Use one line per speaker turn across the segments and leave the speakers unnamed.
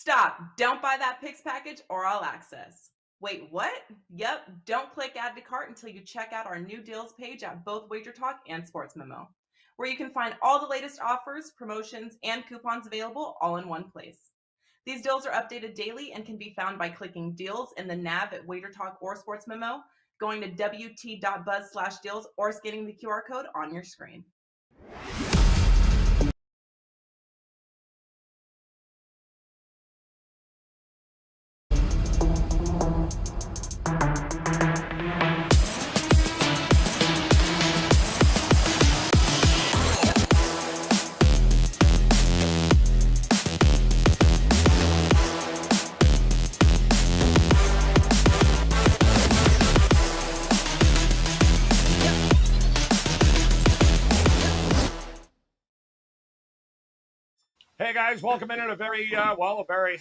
Stop. Don't buy that Pix package or All Access. Wait, what? Yep, don't click Add to Cart until you check out our new deals page at both WagerTalk and Sports Memo, where you can find all the latest offers, promotions, and coupons available all in one place. These deals are updated daily and can be found by clicking Deals in the nav at WagerTalk or Sports Memo, going to wt.buzz/deals, or scanning the QR code on your screen.
Hey guys, welcome in on a very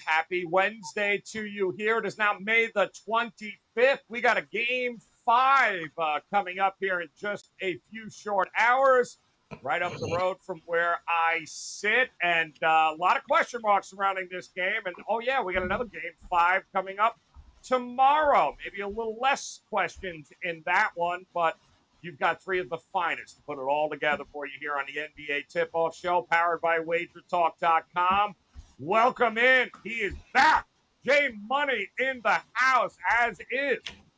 happy Wednesday to you here. It is now May the 25th. We got a game 5 coming up here in just a few short hours, right up the road from where I sit, and a lot of question marks surrounding this game. And oh yeah, we got another game 5 coming up tomorrow. Maybe a little less questions in that one, but you've got 3 of the finest to put it all together for you here on the NBA Tip-Off Show, powered by WagerTalk.com. Welcome in. He is back. J Money in the house, as is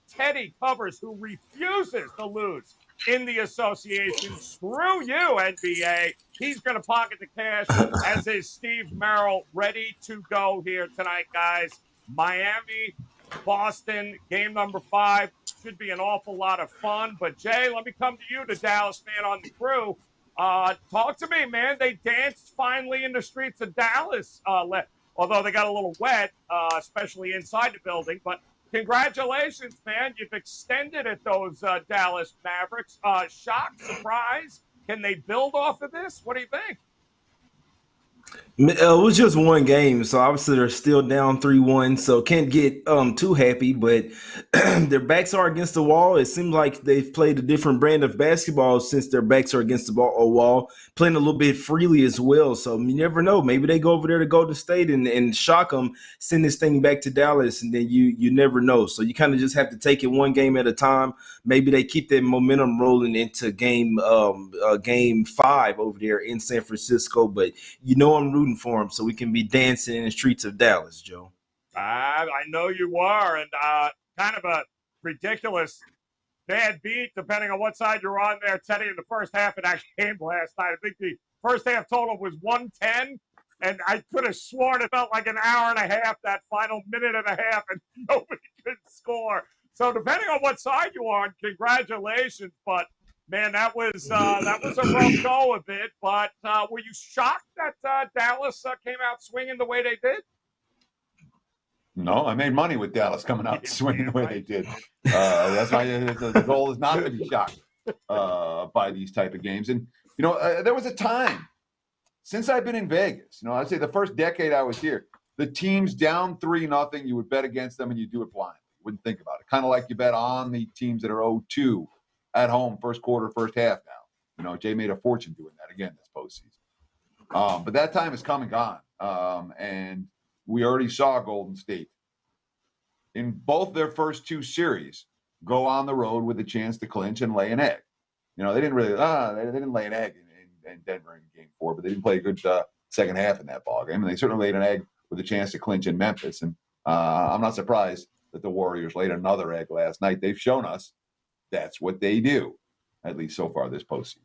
Teddy Covers, who refuses to lose in the association. Screw you, NBA. He's going to pocket the cash, as is Steve Merrill, ready to go here tonight, guys. Miami, Boston, game number 5. Should be an awful lot of fun. But, Jay, let me come to you, the Dallas fan on the crew. Talk to me, man. They danced finally in the streets of Dallas, although they got a little wet, especially inside the building. But congratulations, man. You've extended at those Dallas Mavericks. Shock, surprise. Can they build off of this? What do you think?
It was just one game, so obviously they're still down 3-1, so can't get too happy, but their backs are against the wall. It seems like they've played a different brand of basketball since their backs are against the wall, playing a little bit freely as well. So you never know. Maybe they go over there to Golden State and shock them, send this thing back to Dallas, and then you never know. So you kind of just have to take it one game at a time. Maybe they keep that momentum rolling into game 5 over there in San Francisco, but I'm rooting for them so we can be dancing in the streets of Dallas, Joe.
I know you are, and kind of a ridiculous bad beat, depending on what side you're on there, Teddy, in the first half of that game last night. I think the first half total was 110, and I could have sworn it felt like an hour and a half, that final minute and a half, and nobody could score. So depending on what side you are on, congratulations, but man, that was a rough go of it. But were you shocked that Dallas came out swinging the way they did?
No, I made money with Dallas coming out swinging the way they did. That's why the goal is not to be shocked by these type of games. And there was a time since I've been in Vegas. I'd say the first decade I was here, the teams down 3-0, you would bet against them and you do it blind. You wouldn't think about it. Kind of like you bet on the teams that are 0-2. At home, first quarter, first half now. Jay made a fortune doing that again this postseason. But that time is come and gone. And we already saw Golden State in both their first 2 series go on the road with a chance to clinch and lay an egg. They didn't really they didn't lay an egg in Denver in game 4, but they didn't play a good second half in that ballgame. And they certainly laid an egg with a chance to clinch in Memphis. And I'm not surprised that the Warriors laid another egg last night. They've shown us that's what they do, at least so far this postseason.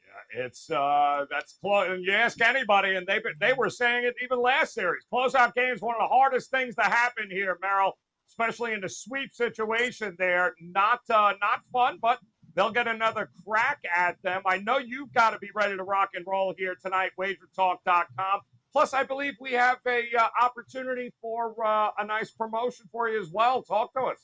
Yeah, it's that's close. And you ask anybody, and they were saying it even last series. Closeout games, one of the hardest things to happen here, Merrill, especially in the sweep situation. There, not fun, but they'll get another crack at them. I know you've got to be ready to rock and roll here tonight. WagerTalk.com. Plus, I believe we have a opportunity for a nice promotion for you as well. Talk to us.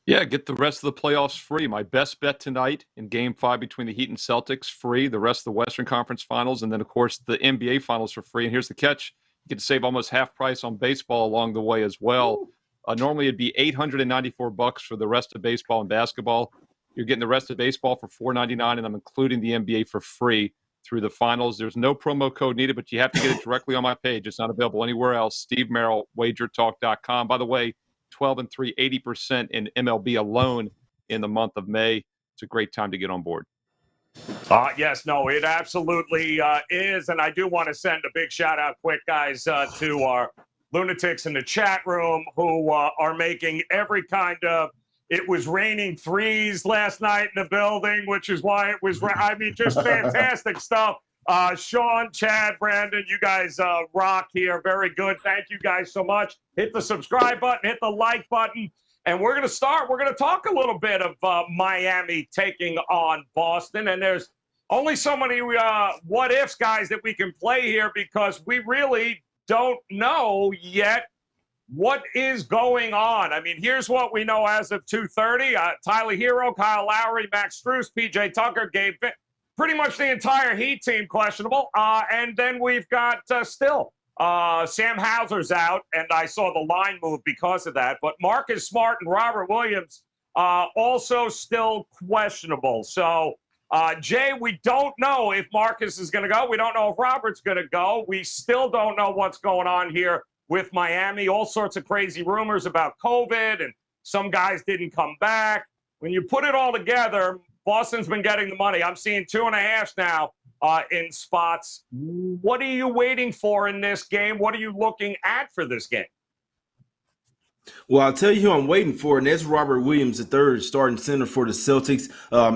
Yeah, get the rest of the playoffs free. My best bet tonight in Game 5 between the Heat and Celtics, free. The rest of the Western Conference Finals, and then, of course, the NBA Finals for free. And here's the catch. You get to save almost half price on baseball along the way as well. Normally, it'd be $894 for the rest of baseball and basketball. You're getting the rest of baseball for $499, and I'm including the NBA for free. through the finals. There's no promo code needed, but you have to get it directly on my page. It's not available anywhere else. Steve Merrill, WagerTalk.com. By the way, 12-3, 80% in MLB alone in the month of May. It's a great time to get on board.
Yes, no, it absolutely is. And I do want to send a big shout out quick, guys, to our lunatics in the chat room who are making every kind of – it was raining threes last night in the building, which is why it was – I mean, just fantastic stuff. Sean, Chad, Brandon, you guys rock here. Very good. Thank you guys so much. Hit the subscribe button. Hit the like button. And we're going to start. We're going to talk a little bit of Miami taking on Boston. And there's only so many what-ifs, guys, that we can play here because we really don't know yet what is going on. I mean, here's what we know as of 2:30. Tyler Hero, Kyle Lowry, Max Strus, P.J. Tucker, Gabe Vitt. Pretty much the entire Heat team questionable. And then we've got still Sam Hauser's out, and I saw the line move because of that. But Marcus Smart and Robert Williams also still questionable. So, Jay, we don't know if Marcus is going to go. We don't know if Robert's going to go. We still don't know what's going on here with Miami. All sorts of crazy rumors about COVID, and some guys didn't come back. When you put it all together, Boston's been getting the money. I'm seeing 2.5 now in spots. What are you waiting for in this game? What are you looking at for this game?
Well, I'll tell you who I'm waiting for, and that's Robert Williams, the third starting center for the Celtics.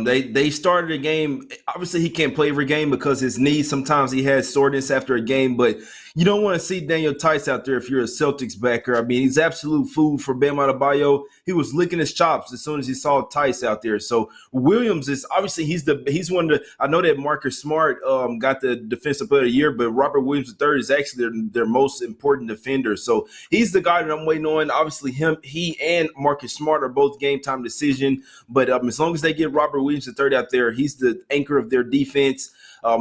They started a game. Obviously, he can't play every game because his knee. Sometimes he has soreness after a game, but you don't want to see Daniel Tice out there if you're a Celtics backer. I mean, he's absolute food for Bam Adebayo. He was licking his chops as soon as he saw Tice out there. So Williams is obviously he's one of the. I know that Marcus Smart got the Defensive Player of the Year, but Robert Williams III is actually their most important defender. So he's the guy that I'm waiting on. Obviously, he and Marcus Smart are both game time decision. But as long as they get Robert Williams III out there, he's the anchor of their defense.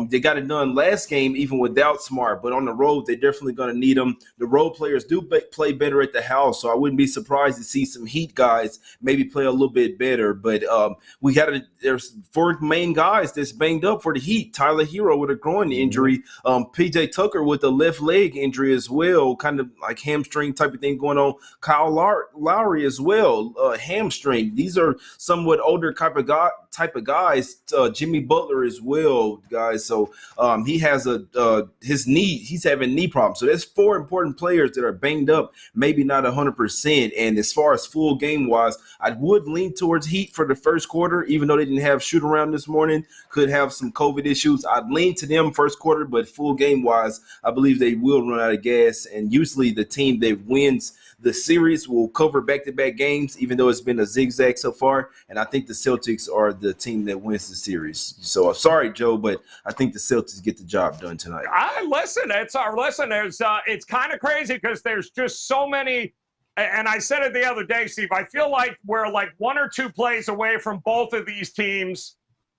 They got it done last game even without Smart, but on the road, they're definitely going to need him. The road players do play better at the house, so I wouldn't be surprised to see some Heat guys maybe play a little bit better. But there's 4 main guys that's banged up for the Heat. Tyler Hero with a groin injury, P.J. Tucker with a left leg injury as well, kind of like hamstring type of thing going on. Kyle Lowry as well, hamstring. These are somewhat older type of guys. Jimmy Butler as well, guys. So he has his knee. He's having knee problems. So there's 4 important players that are banged up, maybe not 100%. And as far as full game wise, I would lean towards Heat for the first quarter, even though they didn't have shoot around this morning, could have some COVID issues. I'd lean to them first quarter, but full game wise, I believe they will run out of gas. And usually the team that wins the series will cover back-to-back games, even though it's been a zigzag so far. And I think the Celtics are the team that wins the series. So I'm sorry, Joe, but I think the Celtics get the job done tonight.
It's kind of crazy because there's just so many. And I said it the other day, Steve. I feel like we're like 1 or 2 plays away from both of these teams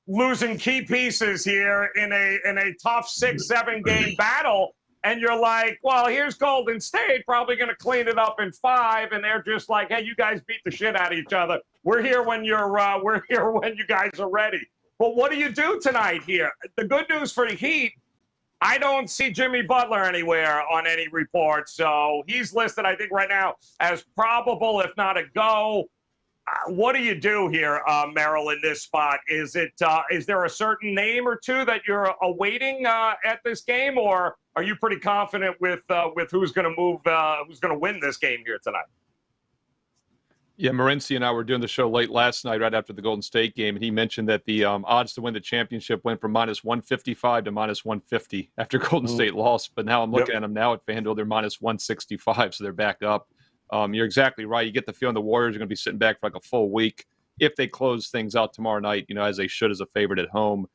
losing key pieces here in a tough 6-7 game battle. And you're like, well, here's Golden State probably going to clean it up in 5, and they're just like, hey, you guys beat the shit out of each other. We're here when you guys are ready. But what do you do tonight here? The good news for the Heat, I don't see Jimmy Butler anywhere on any report, so he's listed, I think, right now as probable, if not a go. What do you do here, Merrill, in this spot? Is there a certain name or two that you're awaiting at this game, or are you pretty confident with who's going to win this game here tonight?
Yeah, Morency and I were doing the show late last night, right after the Golden State game, and he mentioned that the odds to win the championship went from -155 to -150 after Golden State lost. But now I'm looking at them now at FanDuel, they're -165, so they're back up. You're exactly right. You get the feeling the Warriors are going to be sitting back for like a full week if they close things out tomorrow night, as they should as a favorite at home.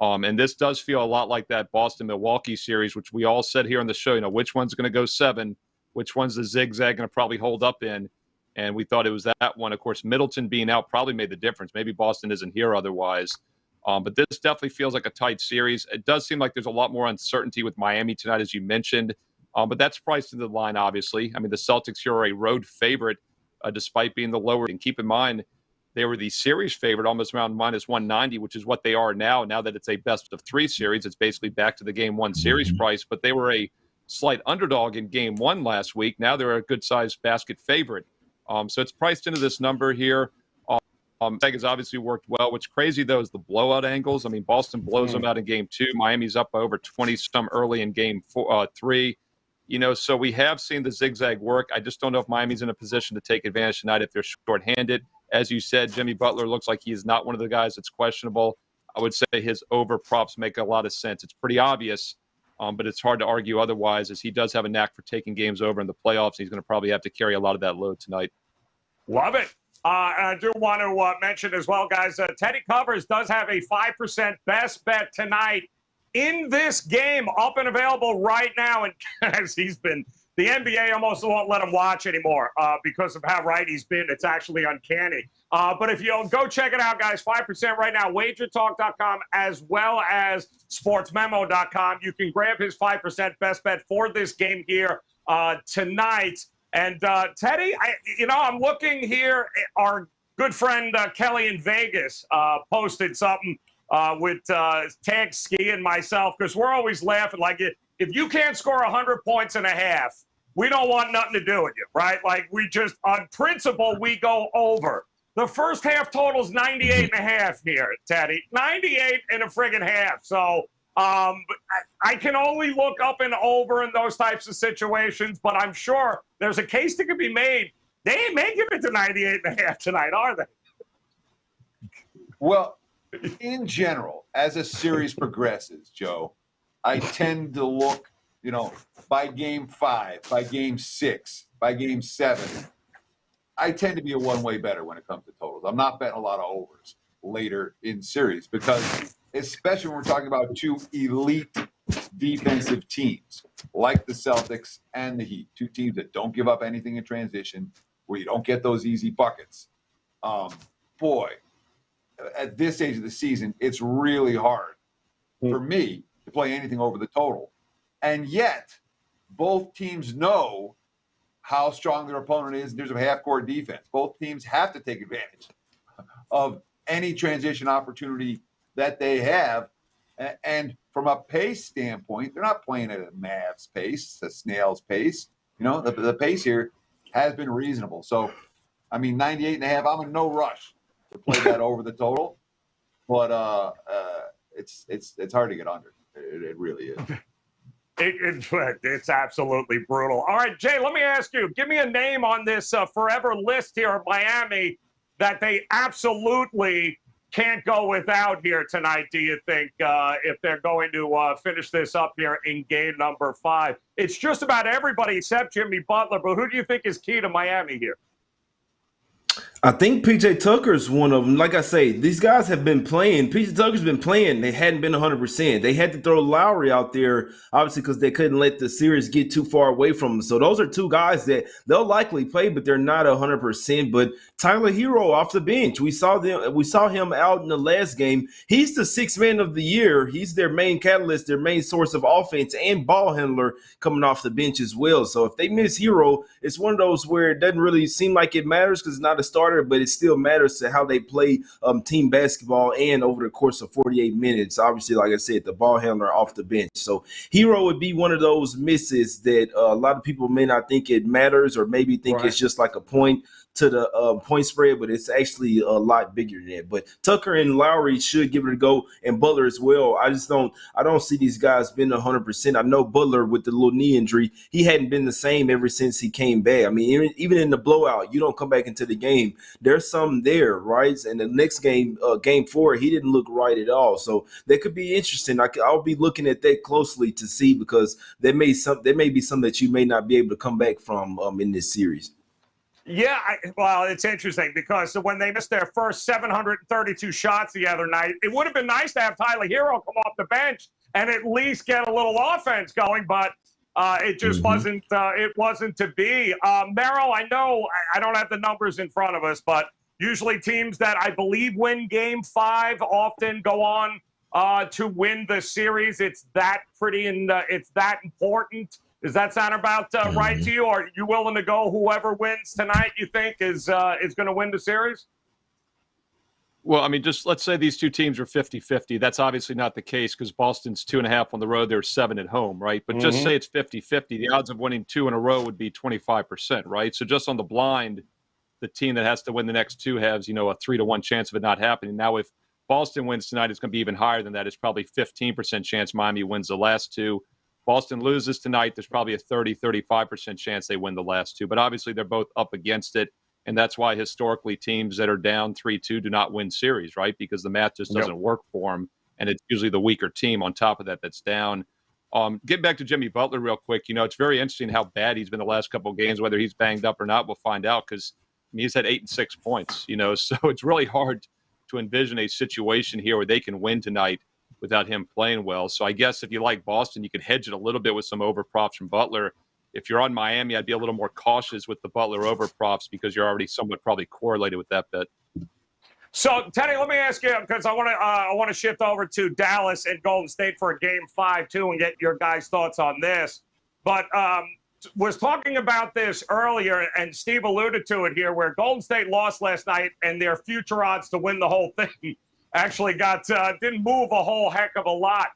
And this does feel a lot like that Boston-Milwaukee series, which we all said here on the show, which one's going to go 7, which one's the zigzag going to probably hold up in. And we thought it was that one. Of course, Middleton being out probably made the difference. Maybe Boston isn't here otherwise. But this definitely feels like a tight series. It does seem like there's a lot more uncertainty with Miami tonight, as you mentioned. But that's priced into the line, obviously. I mean, the Celtics here are a road favorite, despite being the lower. And keep in mind, they were the series favorite, almost around minus 190, which is what they are now. Now that it's a best of 3 series, it's basically back to the game 1 series price. But they were a slight underdog in game 1 last week. Now they're a good-sized basket favorite. So it's priced into this number here. Vegas obviously worked well. What's crazy, though, is the blowout angles. I mean, Boston blows them out in game 2. Miami's up by over 20-some early in game 3. So we have seen the zigzag work. I just don't know if Miami's in a position to take advantage tonight if they're shorthanded. As you said, Jimmy Butler looks like he's not one of the guys that's questionable. I would say his over props make a lot of sense. It's pretty obvious, but it's hard to argue otherwise, as he does have a knack for taking games over in the playoffs. He's going to probably have to carry a lot of that load tonight.
Love it. I do want to mention as well, guys, Teddy Covers does have a 5% best bet tonight in this game, up and available right now. And as he's been, the NBA almost won't let him watch anymore because of how right he's been. It's actually uncanny. But if you'll go check it out, guys, 5% right now, WagerTalk.com as well as SportsMemo.com. You can grab his 5% best bet for this game here tonight. And Teddy, I'm looking here. Our good friend Kelly in Vegas posted something with Tag Ski and myself, because we're always laughing. Like, if you can't score 100 points and a half, we don't want nothing to do with you, right? Like, we just, on principle, we go over. The first half total is 98 and a half here, Teddy. 98 and a friggin' half. So I can only look up and over in those types of situations, but I'm sure there's a case that could be made. They ain't making it to 98 and a half tonight, are they?
Well, in general, as a series progresses, Joe, I tend to look, by game 5, by game 6, by game 7, I tend to be a one-way bettor when it comes to totals. I'm not betting a lot of overs later in series because, especially when we're talking about 2 elite defensive teams like the Celtics and the Heat, 2 teams that don't give up anything in transition, where you don't get those easy buckets. Boy, at this stage of the season, it's really hard for me to play anything over the total. And yet, both teams know how strong their opponent is in terms of half-court defense. Both teams have to take advantage of any transition opportunity that they have. And from a pace standpoint, they're not playing at a Mavs pace, a snail's pace. The pace here has been reasonable. So, 98 and a half, I'm in no rush to play that over the total. But it's hard to get under. It really is.
It's absolutely brutal. All right, Jay, let me ask you, give me a name on this forever list here of Miami that they absolutely can't go without here tonight, do you think, if they're going to finish this up here in game number 5? It's just about everybody except Jimmy Butler, but who do you think is key to Miami here?
I think P.J. Tucker's one of them. Like I say, these guys have been playing. P.J. Tucker's been playing. They hadn't been 100%. They had to throw Lowry out there, obviously, because they couldn't let the series get too far away from them. So those are 2 guys that they'll likely play, but they're not 100%. But Tyler Hero off the bench, we saw him out in the last game. He's the 6th man of the year. He's their main catalyst, their main source of offense and ball handler coming off the bench as well. So if they miss Hero, it's one of those where it doesn't really seem like it matters because it's not a starter, but it still matters to how they play team basketball and over the course of 48 minutes. Obviously, like I said, the ball handler off the bench. So Hero would be one of those misses that a lot of people may not think it matters or maybe think it's just like a point to the point spread, but it's actually a lot bigger than that. But Tucker and Lowry should give it a go, and Butler as well. I don't see these guys being 100%. I know Butler with the little knee injury, he hadn't been the same ever since he came back. Even in the blowout, you don't come back into the game. There's some there, right? And the next game, game 4, he didn't look right at all. So that could be interesting. I'll be looking at that closely to see because there may be some that you may not be able to come back from in this series.
Yeah, well, it's interesting because when they missed their first 732 shots the other night, it would have been nice to have Tyler Hero come off the bench and at least get a little offense going, but it just wasn't to be. Merrill, I know I don't have the numbers in front of us, but usually teams that I believe win game 5 often go on to win the series. It's that it's that important. Does that sound about right to you? Or are you willing to go whoever wins tonight you think is going to win the series?
Well, I mean, just let's say these two teams are 50-50. That's obviously not the case because Boston's 2.5 on the road. They're 7 at home, right? But just say it's 50-50. The odds of winning 2 in a row would be 25%, right? So just on the blind, the team that has to win the next 2 has, a 3-1 chance of it not happening. Now, if Boston wins tonight, it's going to be even higher than that. It's probably 15% chance Miami wins the last 2. Boston loses tonight, there's probably a 35% chance they win the last 2. But obviously, they're both up against it. And that's why historically teams that are down 3-2 do not win series, right? Because the math just doesn't work for them. And it's usually the weaker team on top of that that's down. Getting back to Jimmy Butler real quick, it's very interesting how bad he's been the last couple of games. Whether he's banged up or not, we'll find out because he's had 8 and 6 points, so it's really hard to envision a situation here where they can win tonight without him playing well. So I guess if you like Boston, you could hedge it a little bit with some over props from Butler. If you're on Miami, I'd be a little more cautious with the Butler over props because you're already somewhat probably correlated with that bet.
So, Teddy, let me ask you, because I want to shift over to Dallas and Golden State for a Game 5, too, and get your guys' thoughts on this. But was talking about this earlier, and Steve alluded to it here, where Golden State lost last night, and their future odds to win the whole thing actually didn't move a whole heck of a lot.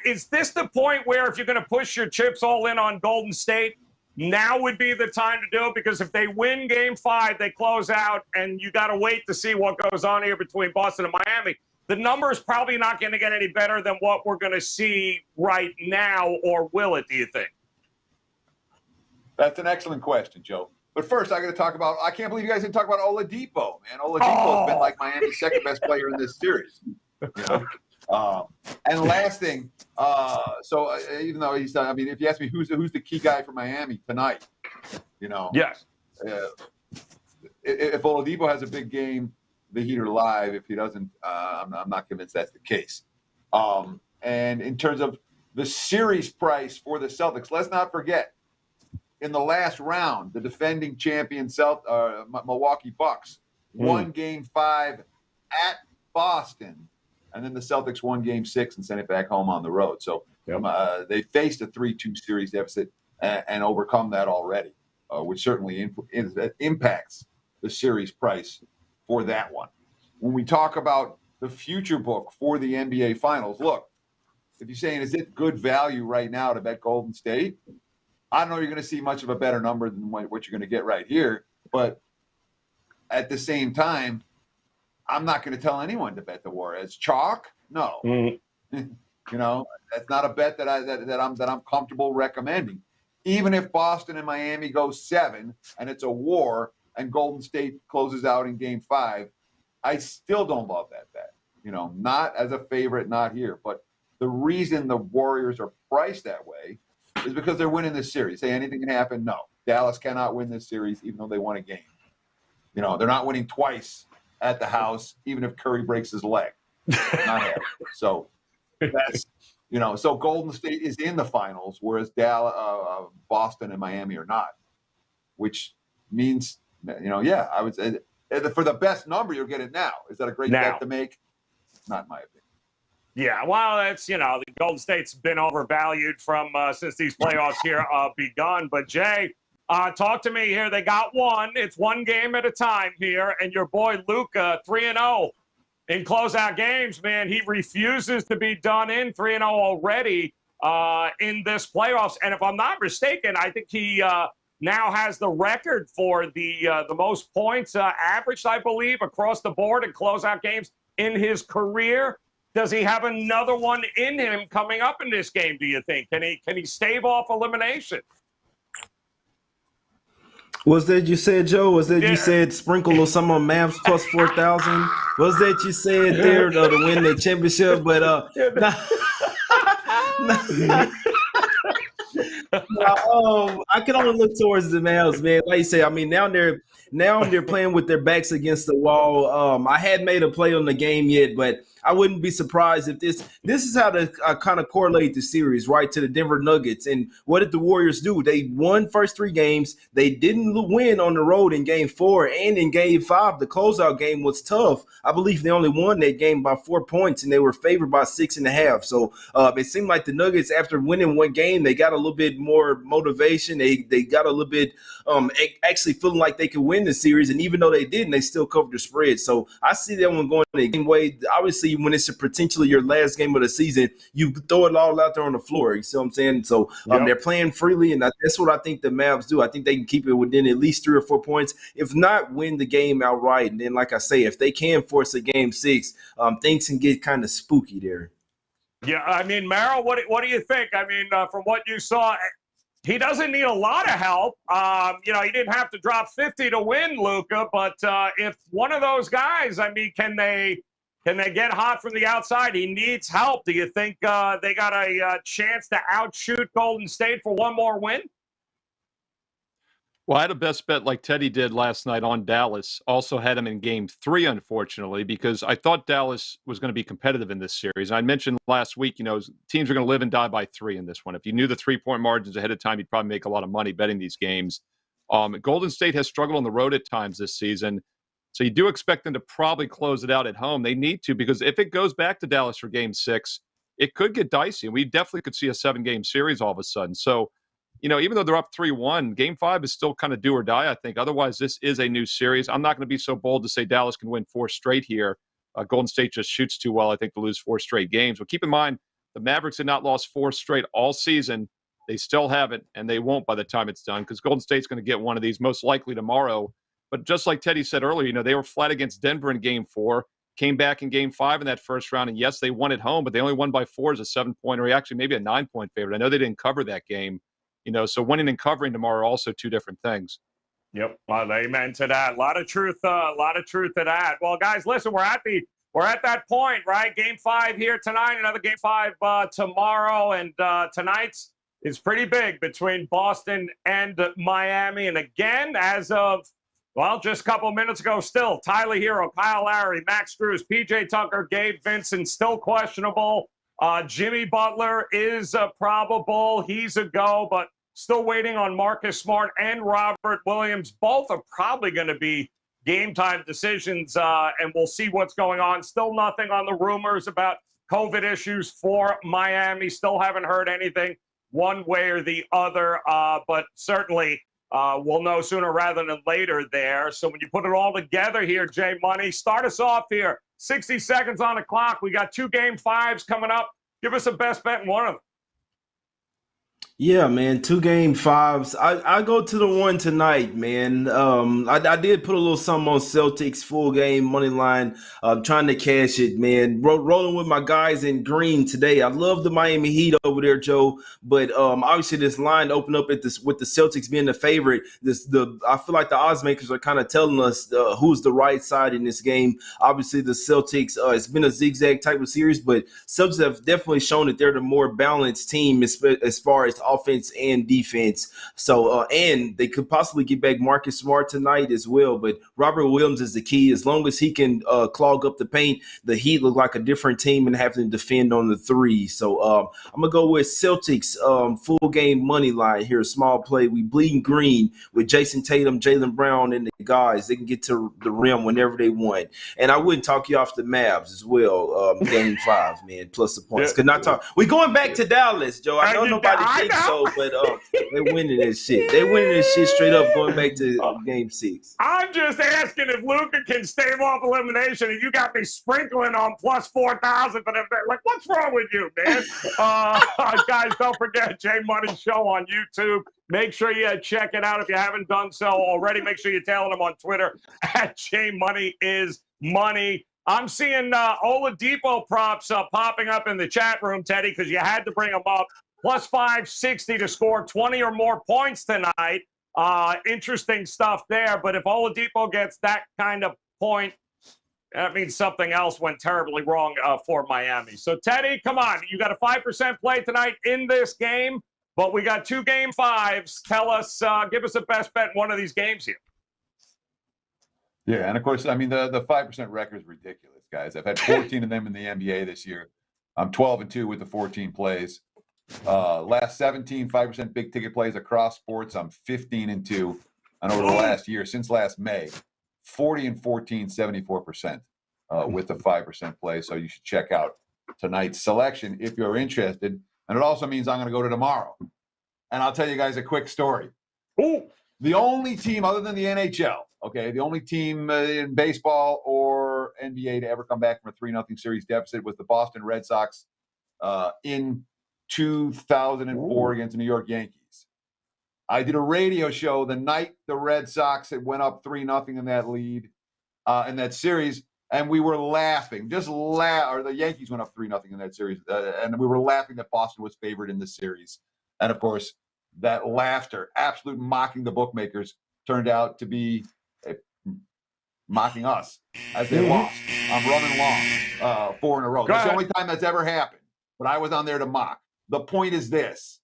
Is this the point where if you're going to push your chips all in on Golden State, now would be the time to do it? Because if they win Game 5, they close out, and you got to wait to see what goes on here between Boston and Miami. The number is probably not going to get any better than what we're going to see right now, or will it, do you think?
That's an excellent question, Joe. But first, I got to talk about – I can't believe you guys didn't talk about Oladipo, man. Oladipo has been like Miami's second-best player in this series. And last thing, even though he's – I mean, if you ask me who's the key guy for Miami tonight,
Yes.
If Oladipo has a big game, the Heat are live. If he doesn't, I'm not convinced that's the case. And in terms of the series price for the Celtics, let's not forget, in the last round, the defending champion Milwaukee Bucks won Game 5 at Boston, and then the Celtics won Game 6 and sent it back home on the road. So they faced a 3-2 series deficit and overcome that already, which certainly impacts the series price for that one. When we talk about the future book for the NBA Finals, look, if you're saying, is it good value right now to bet Golden State? I don't know you're going to see much of a better number than what you're going to get right here. But at the same time, I'm not going to tell anyone to bet the Warriors. Chalk? No. That's not a bet that I'm comfortable recommending. Even if Boston and Miami go 7 and it's a war and Golden State closes out in Game 5, I still don't love that bet. Not as a favorite, not here. But the reason the Warriors are priced that way is because they're winning this series. Say anything can happen? No. Dallas cannot win this series even though they won a game. They're not winning twice at the house, even if Curry breaks his leg. Not happening. So that's so Golden State is in the finals, whereas Boston and Miami are not, which means I would say for the best number you'll get it now. Is that a great bet to make? Not in my opinion.
Yeah, well, it's the Golden State's been overvalued from since these playoffs here begun. But Jay, talk to me here. They got one. It's one game at a time here, and your boy Luka 3-0 in closeout games. Man, he refuses to be done in 3-0 already in this playoffs. And if I'm not mistaken, I think he now has the record for the most points averaged, I believe, across the board in closeout games in his career. Does he have another one in him coming up in this game, do you think? Can he stave off elimination?
Was that you said, Joe? Was that you said sprinkle or some on Mavs plus 4,000? Was that you said there to win the championship? But I can only look towards the Mavs, man. Like you say, I mean, now they're playing with their backs against the wall. I hadn't made a play on the game yet, but I wouldn't be surprised if this is how to kind of correlate the series, right, to the Denver Nuggets. And what did the Warriors do? They won first 3 games. They didn't win on the road in Game 4 and in Game 5. The closeout game was tough. I believe they only won that game by 4 points, and they were favored by 6.5. So it seemed like the Nuggets, after winning one game, they got a little bit more motivation. They got a little bit actually feeling like they could win the series, and even though they didn't, they still covered the spread. So I see that one going the game way. Obviously, when it's potentially your last game of the season, you throw it all out there on the floor. You see what I'm saying? So they're playing freely, and that's what I think the Mavs do. I think they can keep it within at least 3 or 4 points, if not win the game outright. And then, like I say, if they can force a game 6, things can get kind of spooky there.
Yeah, I mean, Merrill, what do you think? I mean, from what you saw, he doesn't need a lot of help. He didn't have to drop 50 to win, Luka. But if one of those guys, I mean, can they get hot from the outside? He needs help. Do you think they got a chance to outshoot Golden State for one more win?
Well, I had a best bet like Teddy did last night on Dallas. Also had him in game 3, unfortunately, because I thought Dallas was going to be competitive in this series. And I mentioned last week, teams are going to live and die by 3 in this one. If you knew the 3-point margins ahead of time, you'd probably make a lot of money betting these games. Golden State has struggled on the road at times this season. So you do expect them to probably close it out at home. They need to, because if it goes back to Dallas for game 6, it could get dicey. And we definitely could see a 7-game series all of a sudden. So, even though they're up 3-1, game 5 is still kind of do or die, I think. Otherwise, this is a new series. I'm not going to be so bold to say Dallas can win 4 straight here. Golden State just shoots too well, I think, to lose 4 straight games. But keep in mind, the Mavericks had not lost 4 straight all season. They still haven't, and they won't by the time it's done, because Golden State's going to get one of these most likely tomorrow. But just like Teddy said earlier, they were flat against Denver in game 4, came back in game 5 in that first round. And yes, they won at home, but they only won by 4 as a 7-point, or actually maybe a 9-point favorite. I know they didn't cover that game. So winning and covering tomorrow are also 2 different things.
Yep, well, amen to that. A lot of truth to that. Well, guys, listen, we're at that point, right? Game 5 here tonight, another game 5 tomorrow, and tonight's is pretty big between Boston and Miami. And again, as of just a couple of minutes ago, still Tyler Hero, Kyle Lowry, Max Strus, PJ Tucker, Gabe Vincent still questionable. Jimmy Butler is probable. He's a go, but still waiting on Marcus Smart and Robert Williams. Both are probably going to be game-time decisions, and we'll see what's going on. Still nothing on the rumors about COVID issues for Miami. Still haven't heard anything one way or the other, but certainly we'll know sooner rather than later there. So when you put it all together here, Jay Money, start us off here. 60 seconds on the clock. We got 2 game 5s coming up. Give us a best bet in one of them.
Yeah, man, 2 game 5s. I go to the one tonight, man. I did put a little something on Celtics full game money line. Trying to cash it, man. Rolling with my guys in green today. I love the Miami Heat over there, Joe. But obviously this line opened up with the Celtics being the favorite. I feel like the odds makers are kind of telling us who's the right side in this game. Obviously the Celtics, it's been a zigzag type of series, but Celtics have definitely shown that they're the more balanced team as far as offense and defense. So, and they could possibly get back Marcus Smart tonight as well. But Robert Williams is the key. As long as he can clog up the paint, the Heat look like a different team and having to defend on the 3. So I'm going to go with Celtics full game money line here, small play. We bleeding green with Jason Tatum, Jaylen Brown, and the guys. They can get to the rim whenever they want. And I wouldn't talk you off the Mavs as well. Game 5, man, plus the points. Could not talk. We're going back to Dallas, Joe. I know nobody thinks so, but they're winning this shit. They're winning this shit straight up going back to game 6.
I'm just asking if Luka can stave off elimination, and you got me sprinkling on plus 4,000 for them. Like, what's wrong with you, man? Guys, don't forget Jay Money Show on YouTube. Make sure you check it out if you haven't done so already. Make sure you're tailing him on Twitter at Jay Money is Money. I'm seeing Oladipo props popping up in the chat room, Teddy, because you had to bring them up. Plus 560 to score 20 or more points tonight. Interesting stuff there. But if Oladipo gets that kind of point, that means something else went terribly wrong for Miami. So, Teddy, come on. You got a 5% play tonight in this game, but we got 2 game 5s. Tell us, give us a best bet in one of these games here.
Yeah, and of course, I mean, the 5% record is ridiculous, guys. I've had 14 of them in the NBA this year. I'm 12-2 with the 14 plays. Last 17 5% big ticket plays across sports. I'm 15-2, and over the last year, since last May, 40-14, 74% with the 5% play. So you should check out tonight's selection if you're interested. And it also means I'm going to go to tomorrow. and I'll tell you guys a quick story.
Ooh.
The only team other than the NHL, okay, the only team in baseball or NBA to ever come back from a 3-0 series deficit was the Boston Red Sox in 2004 against the New York Yankees. I did a radio show the night the Red Sox had went up 3-0 in that lead, in that series, and we were laughing, or the Yankees went up 3-0 in that series, and we were laughing that Boston was favored in the series. And of course, that laughter, absolute mocking the bookmakers, turned out to be mocking us as they lost. I'm running long 4 in a row. That's the only time that's ever happened. But I was on there to mock. The point is this: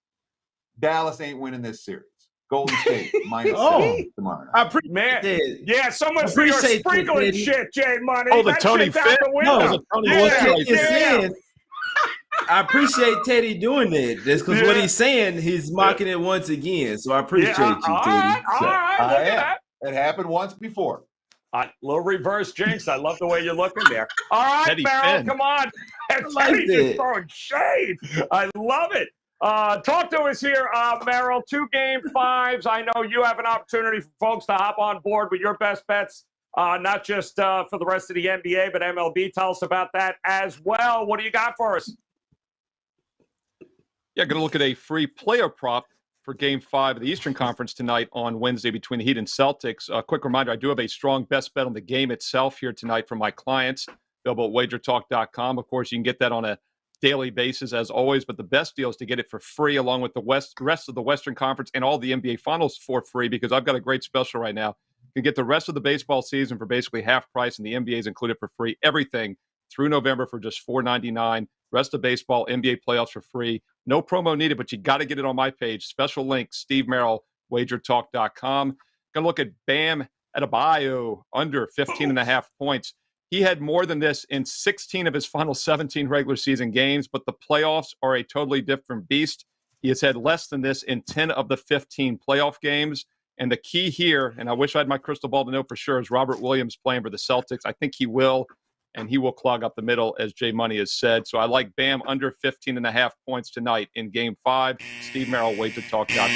Dallas ain't winning this series. Golden State -7 tomorrow.
I appreciate that.
Yeah, so much for your sprinkling shit, Jay Money.
Oh, the
that
Tony
shit's out
Finn?
the window.
No, the Tony
saying, I appreciate Teddy doing that. That's because what he's saying, he's mocking it once again. So I appreciate you, Teddy.
All right, look at that.
It happened once before.
Little reverse jinx. I love the way you're looking there. All right,
Teddy
Merrill,
Finn.
come on.
like
Teddy just throwing shade. I love it. Talk to us here, Merrill. 2 Game 5s. I know you have an opportunity for folks to hop on board with your best bets, not just for the rest of the NBA, but MLB. Tell us about that as well. What do you got for us?
Yeah, going to look at a free player prop for Game 5 of the Eastern Conference tonight on Wednesday between the Heat and Celtics. A quick reminder, I do have a strong best bet on the game itself here tonight for my clients. Available at WagerTalk.com. Of course, you can get that on a daily basis as always, but the best deal is to get it for free along with the rest of the Western Conference and all the NBA Finals for free, because I've got a great special right now. You can get the rest of the baseball season for basically half price, and the NBA is included for free. Everything through November for just $4.99. Rest of baseball, NBA playoffs for free. No promo needed, but you got to get it on my page. Special link, Steve Merrill, WagerTalk.com. Going to look at Bam Adebayo under 15.5 points. He had more than this in 16 of his final 17 regular season games, but the playoffs are a totally different beast. He has had less than this in 10 of the 15 playoff games. And the key here, and I wish I had my crystal ball to know for sure, is Robert Williams playing for the Celtics. I think he will, and he will clog up the middle, as Jay Money has said. So I like Bam under 15.5 points tonight in Game 5. Steve Merrill, WagerTalk.com.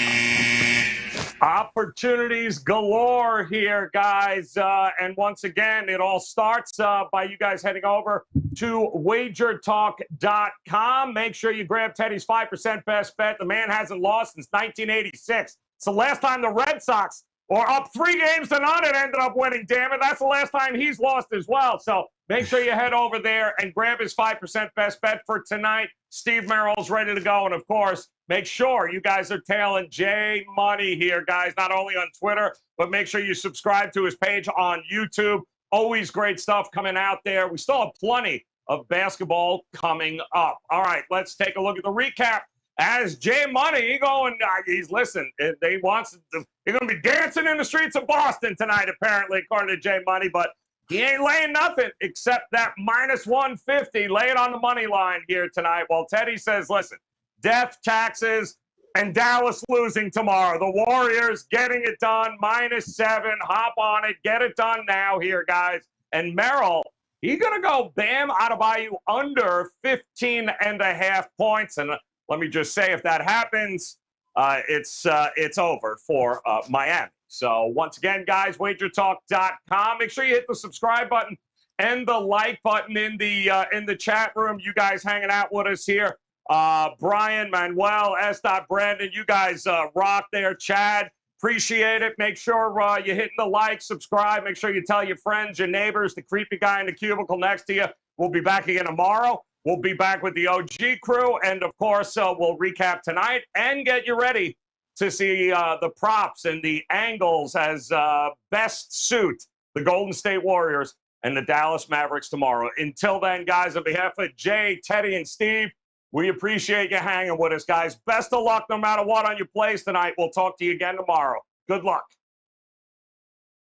Opportunities galore here, guys. And once again, it all starts by you guys heading over to WagerTalk.com. Make sure you grab Teddy's 5% best bet. The man hasn't lost since 1986. It's the last time the Red Sox were up 3-0 and ended up winning, damn it. That's the last time he's lost as well. So make sure you head over there and grab his 5% best bet for tonight. Steve Merrill's ready to go. And, of course, make sure you guys are tailing Jay Money here, guys, not only on Twitter, but make sure you subscribe to his page on YouTube. Always great stuff coming out there. We still have plenty of basketball coming up. All right, let's take a look at the recap. As Jay Money, he's listening. They're going to be dancing in the streets of Boston tonight, apparently, according to Jay Money, but he ain't laying nothing except that -150. Lay it on the money line here tonight. Well, Teddy says, listen, death, taxes, and Dallas losing tomorrow. The Warriors getting it done, -7. Hop on it. Get it done now here, guys. And Merrill, he's going to go Bam Adebayo under 15.5 points. And let me just say, if that happens, it's over for Miami. So once again, guys, WagerTalk.com. Make sure you hit the subscribe button and the like button in the chat room. You guys hanging out with us here. Brian, Manuel, S. Brandon, you guys rock there. Chad, appreciate it. Make sure you're hitting the like, subscribe. Make sure you tell your friends, your neighbors, the creepy guy in the cubicle next to you. We'll be back again tomorrow. We'll be back with the OG crew. And, of course, we'll recap tonight and get you ready to see the props and the angles as best suit the Golden State Warriors and the Dallas Mavericks tomorrow. Until then, guys, on behalf of Jay, Teddy, and Steve, we appreciate you hanging with us, guys. Best of luck no matter what on your plays tonight. We'll talk to you again tomorrow. Good luck.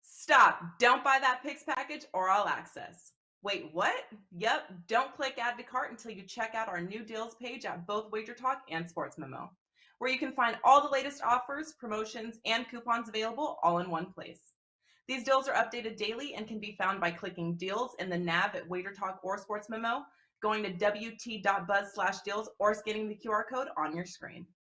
Stop. Don't buy that picks package or all access. Wait, what? Yep. Don't click add to cart until you check out our new deals page at both WagerTalk and Sports Memo, where you can find all the latest offers, promotions, and coupons available all in one place. These deals are updated daily and can be found by clicking deals in the nav at WagerTalk or Sports Memo, going to wt.buzz/deals, or scanning the QR code on your screen.